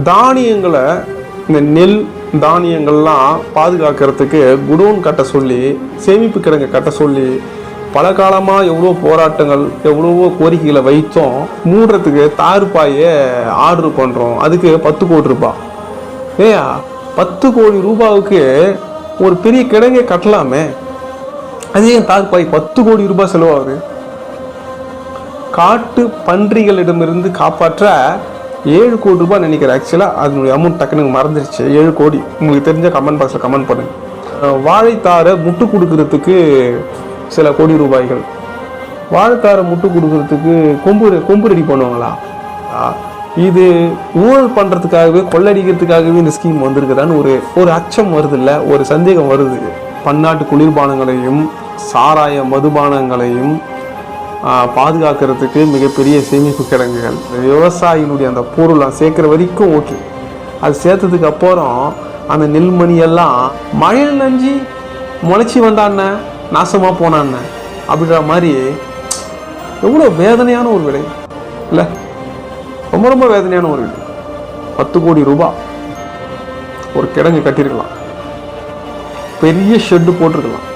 தானியங்களை, இந்த நெல் தானியங்கள்லாம் பாதுகாக்கிறதுக்கு குடோன் கட்ட சொல்லி, சேமிப்பு கிடங்கு கட்ட சொல்லி பல காலமாக எவ்வளோ போராட்டங்கள், எவ்வளவோ கோரிக்கைகளை வைத்தோம். மூடுறதுக்கு தார்பாயை ஆர்டர் பண்ணுறோம். அதுக்கு 10 கோடி ரூபாய். 10 கோடி ரூபாவுக்கு ஒரு பெரிய கிடங்கை கட்டலாமே. அதே தார்பாய் 10 கோடி ரூபாய் செலவாகுது. காட்டு பன்றிகளிடமிருந்து காப்பாற்ற 7 கோடி ரூபாய் நினைக்கிறேன். ஆக்சுவலாக அதனுடைய அமௌண்ட் டக்குன்னு மறந்துடுச்சு. 7 கோடி. உங்களுக்கு தெரிஞ்ச கமெண்ட் பாக்ஸில் கமெண்ட் பண்ணுங்க. வாழைத்தாரை முட்டு கொடுக்கறதுக்கு சில கோடி ரூபாய்கள். வாழைத்தாரை முட்டு கொடுக்கறதுக்கு கொம்பு ரெடி பண்ணுவாங்களா? இது ஊழல் பண்ணுறதுக்காகவே, கொள்ளடிக்கிறதுக்காகவே இந்த ஸ்கீம் வந்திருக்குதான்னு ஒரு அச்சம் வருது இல்லை, ஒரு சந்தேகம் வருது. பன்னாட்டு குளிர்பானங்களையும் சாராய மதுபானங்களையும் பாதுகாக்கிறதுக்கு மிகப்பெரிய சேமிப்பு கிடங்குகள். விவசாயினுடைய அந்த பொருளை சேர்க்குற வரைக்கும் ஓகே. அது சேர்த்ததுக்கு அப்புறம் அந்த நெல்மணியெல்லாம் மழையில் நஞ்சி முளைச்சி வந்தான்னு நாசமாக போனான்னு அப்படின்ற மாதிரி எவ்வளோ வேதனையான ஒரு விலை இல்லை? ரொம்ப ரொம்ப வேதனையான ஒரு விலை. 10 கோடி ரூபாய் ஒரு கிடங்கு கட்டியிருக்கலாம், பெரிய ஷெட்டு போட்டிருக்கலாம்.